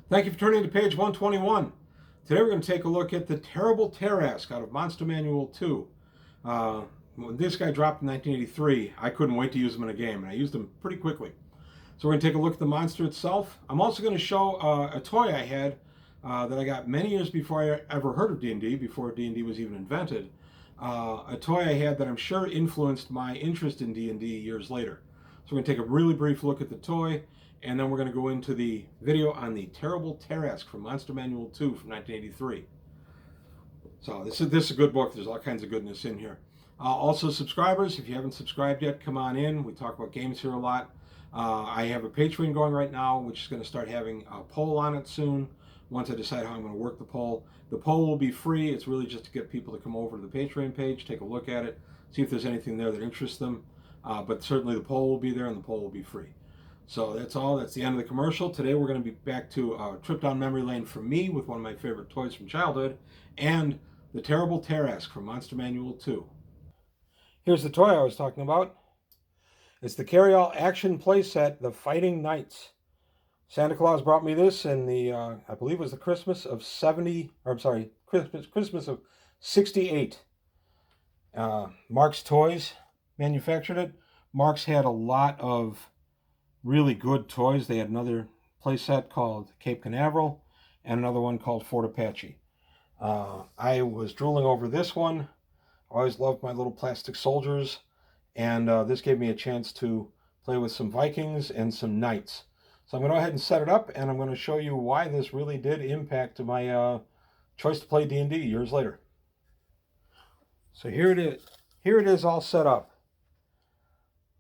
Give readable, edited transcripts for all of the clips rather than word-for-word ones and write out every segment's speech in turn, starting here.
Thank you for turning to page 121. Today we're going to take a look at the terrible Tarrasque out of Monster Manual 2. When this guy dropped in 1983, I couldn't wait to use him in a game, and I used him pretty quickly. So we're going to take a look at the monster itself. I'm also going to show a toy I had that I got many years before I ever heard of D&D, before D&D was even invented. A toy I had that I'm sure influenced my interest in D&D years later. So we're going to take a really brief look at the toy, and then we're going to go into the video on the terrible Tarrasque from Monster Manual 2 from 1983. So this is a good book. There's all kinds of goodness in here. Also, subscribers, if you haven't subscribed yet, come on in. We talk about games here a lot. I have a Patreon going right now, which is going to start having a poll on it soon. Once I decide how I'm going to work the poll will be free. It's really just to get people to come over to the Patreon page, take a look at it, see if there's anything there that interests them. But certainly the poll will be there, and the poll will be free. So that's all. That's the end of the commercial. Today we're going to be back to a trip down memory lane for me with one of my favorite toys from childhood, and the terrible Tarrasque from Monster Manual 2. Here's the toy I was talking about. It's the Carry-All Action Playset, The Fighting Knights. Santa Claus brought me this in the, I believe it was the Christmas of Christmas of 68. Mark's Toys manufactured it. Mark's had a lot of really good toys. They had another playset called Cape Canaveral and another one called Fort Apache. I was drooling over this one. I always loved my little plastic soldiers, and this gave me a chance to play with some Vikings and some knights. So I'm going to go ahead and set it up, and I'm going to show you why this really did impact my choice to play D&D years later. So here it is. Here it is all set up.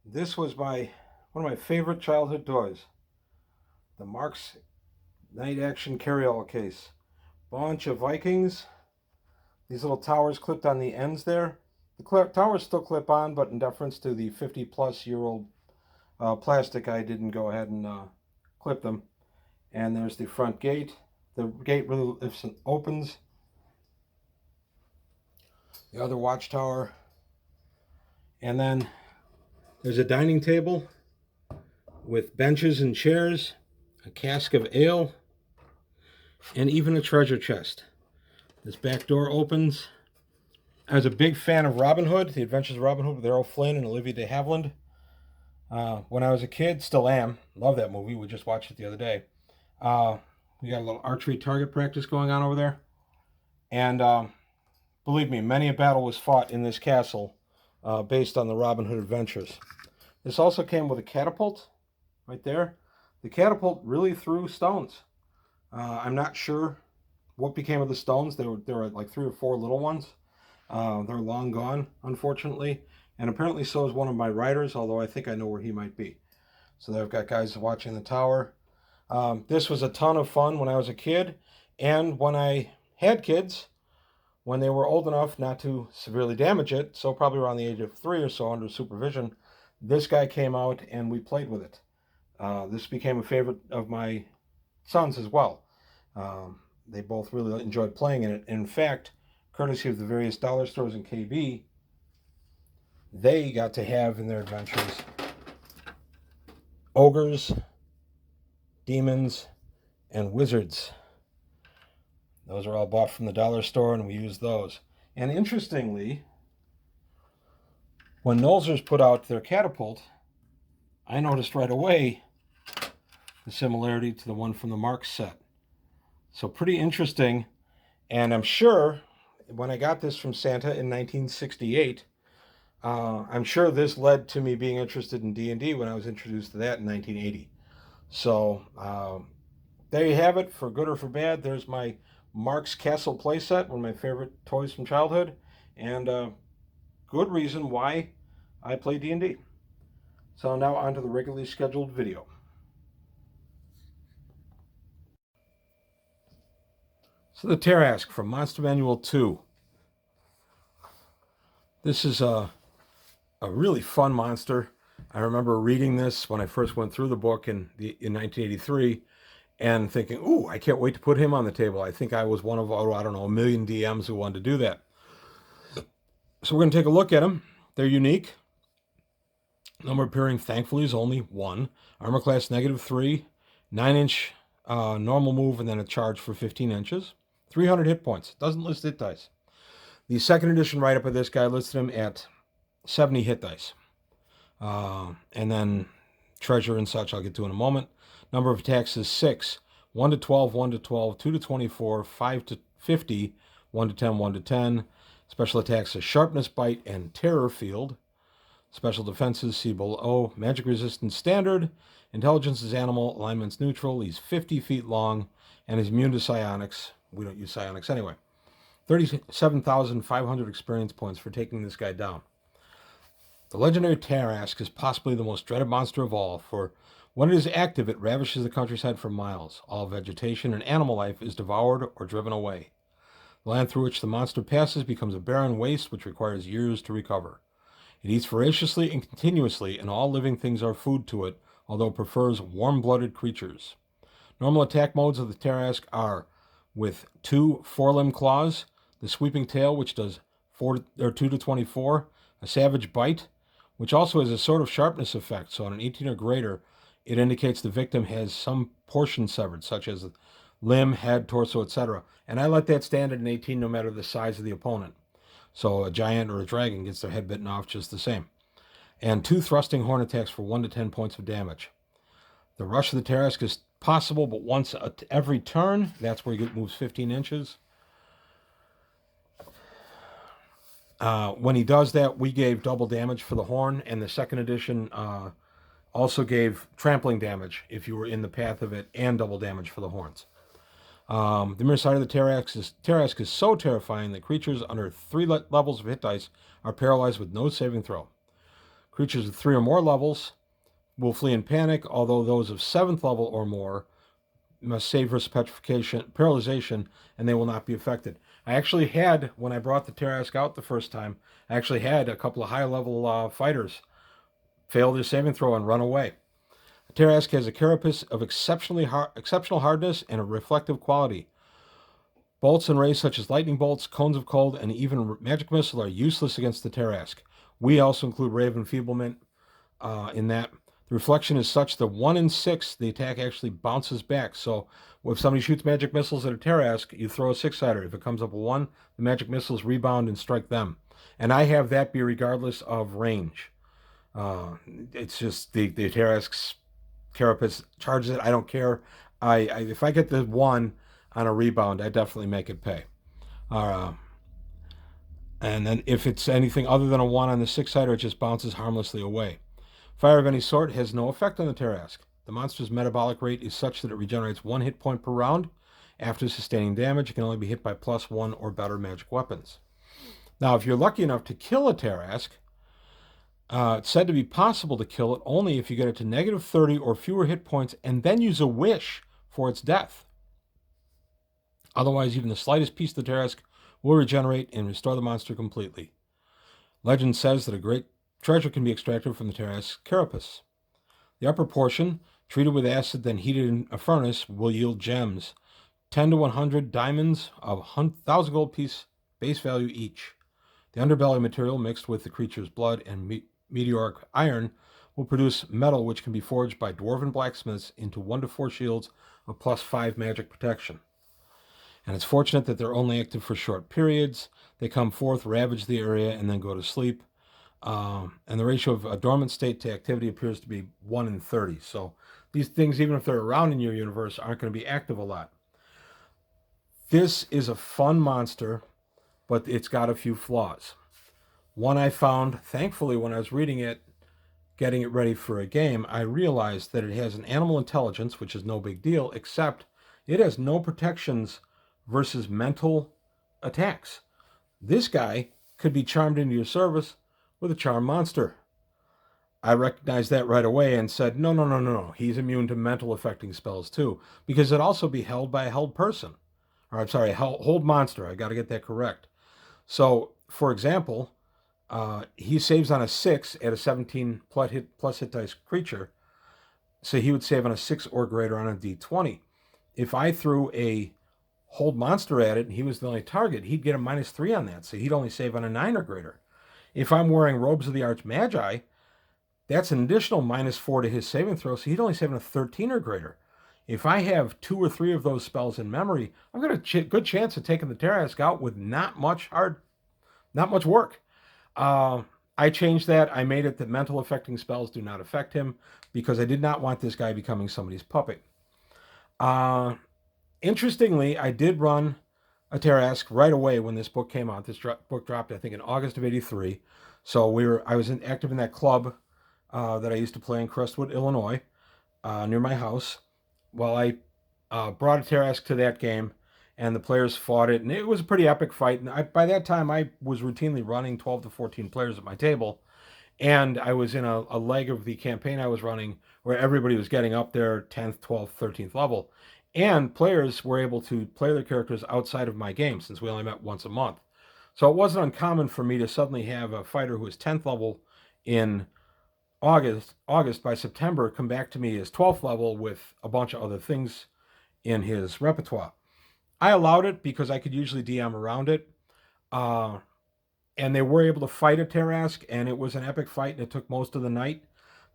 This was one of my favorite childhood toys. The Mark's Night Action Carry-All Case. Bunch of Vikings. These little towers clipped on the ends there. The towers still clip on, but in deference to the 50-plus-year-old plastic, I didn't go ahead and clip them. And there's the front gate. The gate really lifts and opens. The other watchtower. And then there's a dining table with benches and chairs, a cask of ale, and even a treasure chest. This back door opens. I was a big fan of Robin Hood, The Adventures of Robin Hood with Errol Flynn and Olivia de Havilland. When I was a kid, still am. Love that movie. We just watched it the other day. We got a little archery target practice going on over there. And believe me, many a battle was fought in this castle based on the Robin Hood adventures. This also came with a catapult right there. The catapult really threw stones. I'm not sure what became of the stones. There were like 3 or 4 little ones. They're long gone, unfortunately. And apparently so is one of my riders, although I think I know where he might be. So there I've got guys watching the tower. This was a ton of fun when I was a kid. And when I had kids, when they were old enough not to severely damage it, so probably around the age of 3 or so under supervision, this guy came out and we played with it. This became a favorite of my sons as well. They both really enjoyed playing in it. In fact, courtesy of the various dollar stores in KB, they got to have in their adventures ogres, demons, and wizards. Those are all bought from the dollar store, and we used those. And interestingly, when Nolzur's put out their catapult, I noticed right away the similarity to the one from the Mark set. So pretty interesting. And I'm sure when I got this from Santa in 1968, I'm sure this led to me being interested in D&D when I was introduced to that in 1980. So there you have it, for good or for bad. There's my Mark's Castle playset, one of my favorite toys from childhood, and good reason why I play D&D. So now on to the regularly scheduled video. So the Tarrasque from Monster Manual 2. This is a really fun monster. I remember reading this when I first went through the book in 1983 and thinking, ooh, I can't wait to put him on the table. I think I was one of, I don't know, a million DMs who wanted to do that. So we're going to take a look at them. They're unique. Number appearing, thankfully, is only 1. Armor class -3. 9-inch normal move, and then a charge for 15 inches. 300 hit points. Doesn't list hit dice. The second edition write-up of this guy listed him at 70 hit dice. And then treasure and such I'll get to in a moment. Number of attacks is 6. 1 to 12, 1 to 12, 2 to 24, 5 to 50, 1 to 10, 1 to 10. Special attacks is sharpness, bite, and terror field. Special defenses, see below. Magic resistance standard. Intelligence is animal. Alignment's neutral. He's 50 feet long and is immune to psionics. We don't use psionics anyway. 37,500 experience points for taking this guy down. The legendary Tarrasque is possibly the most dreaded monster of all, for when it is active, it ravishes the countryside for miles. All vegetation and animal life is devoured or driven away. The land through which the monster passes becomes a barren waste which requires years to recover. It eats voraciously and continuously, and all living things are food to it, although it prefers warm-blooded creatures. Normal attack modes of the Tarrasque are with 2 forelimb claws, the sweeping tail, which does 2 to 24, a savage bite, which also has a sort of sharpness effect, so on an 18 or greater, it indicates the victim has some portion severed, such as limb, head, torso, etc. And I let that stand at an 18 no matter the size of the opponent. So a giant or a dragon gets their head bitten off just the same. And 2 thrusting horn attacks for 1 to 10 points of damage. The rush of the Tarrasque is possible, but once every turn. That's where he moves 15 inches. When he does that, we gave double damage for the horn, and the second edition also gave trampling damage if you were in the path of it, and double damage for the horns. The mirror side of the Tarrasque is so terrifying that creatures under 3 levels of hit dice are paralyzed with no saving throw. Creatures with 3 or more levels will flee in panic, although those of 7th level or more must save versus petrification, paralyzation, and they will not be affected. I actually had, when I brought the Tarrasque out the first time, I actually had a couple of high-level fighters fail their saving throw and run away. The Tarrasque has a carapace of exceptional hardness and a reflective quality. Bolts and rays such as lightning bolts, cones of cold, and even magic missile are useless against the Tarrasque. We also include ray of enfeeblement in that. The reflection is such that 1 in 6, the attack actually bounces back. So if somebody shoots magic missiles at a Tarrasque, you throw a 6-sider. If it comes up a 1, the magic missiles rebound and strike them. And I have that be regardless of range. It's just the Tarrasque's carapace charges it. I don't care. If I get the 1 on a rebound, I definitely make it pay. And then if it's anything other than a 1 on the 6-sider, it just bounces harmlessly away. Fire of any sort has no effect on the Tarrasque. The monster's metabolic rate is such that it regenerates 1 hit point per round. After sustaining damage, it can only be hit by +1 or better magic weapons. Now, if you're lucky enough to kill a Tarrasque, it's said to be possible to kill it only if you get it to -30 or fewer hit points and then use a wish for its death. Otherwise, even the slightest piece of the Tarrasque will regenerate and restore the monster completely. Legend says that a great treasure can be extracted from the Tarrasque's carapace. The upper portion, treated with acid then heated in a furnace, will yield gems. 10 to 100 diamonds of 1,000 gold piece base value each. The underbelly material mixed with the creature's blood and meteoric iron will produce metal which can be forged by dwarven blacksmiths into 1 to 4 shields of +5 magic protection. And it's fortunate that they're only active for short periods. They come forth, ravage the area, and then go to sleep. And the ratio of a dormant state to activity appears to be 1 in 30. So these things, even if they're around in your universe, aren't going to be active a lot. This is a fun monster, but it's got a few flaws. One I found, thankfully, when I was reading it, getting it ready for a game, I realized that it has an animal intelligence, which is no big deal, except it has no protections versus mental attacks. This guy could be charmed into your service with a charm monster. I recognized that right away and said, no. He's immune to mental affecting spells too, because it'd also be held by a held person. Or I'm sorry, hold monster. I got to get that correct. So, for example, he saves on a 6 at a 17 plus hit dice creature. So he would save on a 6 or greater on a d20. If I threw a hold monster at it and he was the only target, he'd get a -3 on that. So he'd only save on a 9 or greater. If I'm wearing Robes of the Archmagi, that's an additional -4 to his saving throw, so he'd only save on a 13 or greater. If I have 2 or 3 of those spells in memory, I've got a good chance of taking the Tarrasque out with not much work. Uh, I changed that. I made it that mental affecting spells do not affect him because I did not want this guy becoming somebody's puppet. Uh, Interestingly, I did run a Tarrasque right away when this book came out. This book dropped, I think, in August of '83. So I was active in that club that I used to play in Crestwood, Illinois, near my house. Well, I brought a Tarrasque to that game, and the players fought it, and it was a pretty epic fight. And by that time, I was routinely running 12 to 14 players at my table, and I was in a leg of the campaign I was running where everybody was getting up there 10th, 12th, 13th level. And players were able to play their characters outside of my game since we only met once a month. So it wasn't uncommon for me to suddenly have a fighter who was 10th level in August by September come back to me as 12th level with a bunch of other things in his repertoire. I allowed it because I could usually DM around it. Uh, and they were able to fight a Tarrasque, and it was an epic fight, and it took most of the night.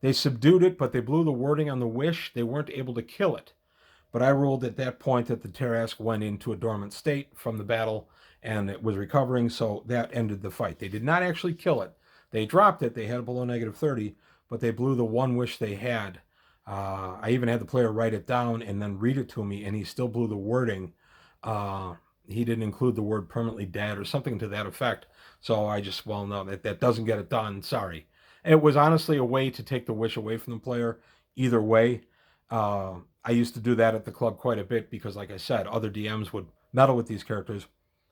They subdued it, but they blew the wording on the wish. They weren't able to kill it. But I ruled at that point that the Tarrasque went into a dormant state from the battle, and it was recovering, so that ended the fight. They did not actually kill it. They dropped it. They had it below -30, but they blew the one wish they had. I even had the player write it down and then read it to me, and he still blew the wording. He didn't include the word permanently dead or something to that effect. So I just, well, no, that doesn't get it done. Sorry. It was honestly a way to take the wish away from the player either way. I used to do that at the club quite a bit because, like I said, other DMs would meddle with these characters,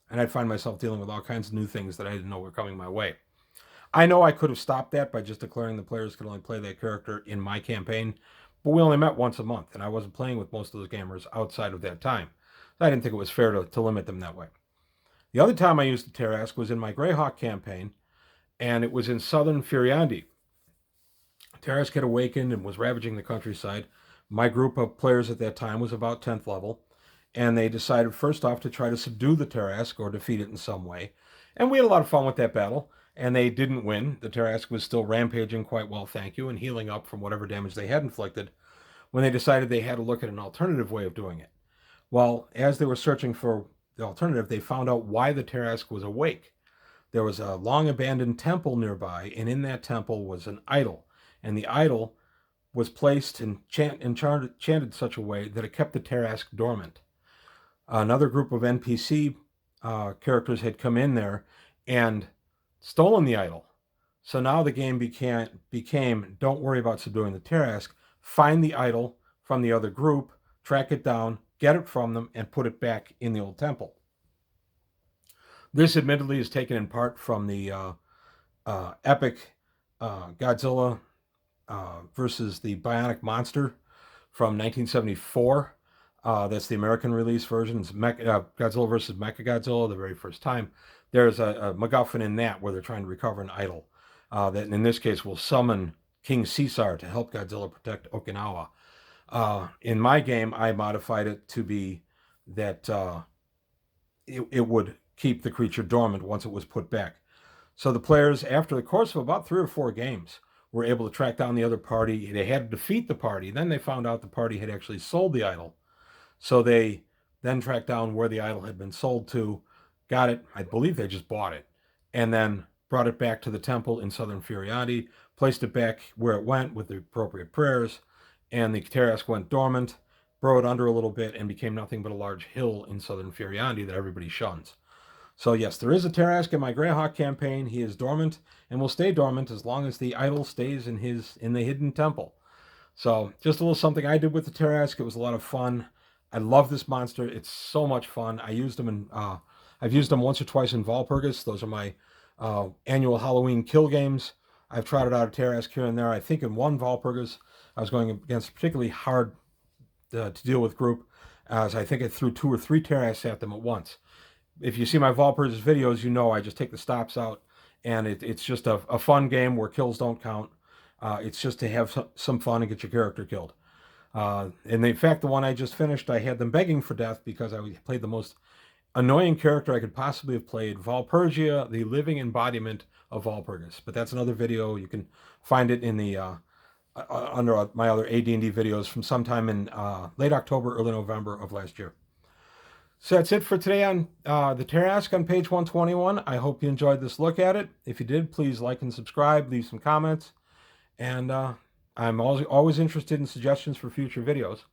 and I'd find myself dealing with all kinds of new things that I didn't know were coming my way. I know I could have stopped that by just declaring the players could only play that character in my campaign, but we only met once a month, and I wasn't playing with most of those gamers outside of that time. So I didn't think it was fair to limit them that way. The other time I used the Tarrasque was in my Greyhawk campaign, and it was in southern Furiandi. Tarrasque had awakened and was ravaging the countryside. My group of players at that time was about 10th level, and they decided first off to try to subdue the Tarrasque or defeat it in some way. And we had a lot of fun with that battle, and they didn't win. The Tarrasque was still rampaging quite well, thank you, and healing up from whatever damage they had inflicted when they decided they had to look at an alternative way of doing it. Well, as they were searching for the alternative, they found out why the Tarrasque was awake. There was a long abandoned temple nearby, and in that temple was an idol. And the idol was placed and enchanted such a way that it kept the Tarrasque dormant. Another group of NPC characters had come in there and stolen the idol. So now the game became don't worry about subduing the Tarrasque, find the idol from the other group, track it down, get it from them, and put it back in the old temple. This admittedly is taken in part from the epic Godzilla versus the Bionic Monster from 1974. That's the American release version. It's Godzilla versus Mechagodzilla, the very first time. There's a MacGuffin in that where they're trying to recover an idol that in this case will summon King Caesar to help Godzilla protect Okinawa. In my game, I modified it to be that it would keep the creature dormant once it was put back. So the players, after the course of about 3 or 4 games, were able to track down the other party. They had to defeat the party. Then they found out the party had actually sold the idol. So they then tracked down where the idol had been sold to, got it. I believe they just bought it, and then brought it back to the temple in southern Furiati, placed it back where it went with the appropriate prayers, and the Tarrasque went dormant, burrowed under a little bit, and became nothing but a large hill in southern Furiandi that everybody shuns. So yes, there is a Tarrasque in my Greyhawk campaign. He is dormant and will stay dormant as long as the idol stays in the hidden temple. So just a little something I did with the Tarrasque. It was a lot of fun. I love this monster. It's so much fun. I've used them once or twice in Valpurgis. Those are my annual Halloween kill games. I've trotted out a Tarrasque here and there. I think in one Valpurgis, I was going against a particularly hard to deal with group, as I think I threw 2 or 3 Tarrasques at them at once. If you see my Valpurgis videos, you know I just take the stops out, and it's just a fun game where kills don't count. It's just to have some fun and get your character killed. And in fact, the one I just finished, I had them begging for death because I played the most annoying character I could possibly have played, Valpurgia, the living embodiment of Valpurgis. But that's another video. You can find it in the under my other AD&D videos from sometime in late October, early November of last year. So that's it for today on the Tarrasque on page 121. I hope you enjoyed this look at it. If you did, please like and subscribe, leave some comments. And I'm always interested in suggestions for future videos.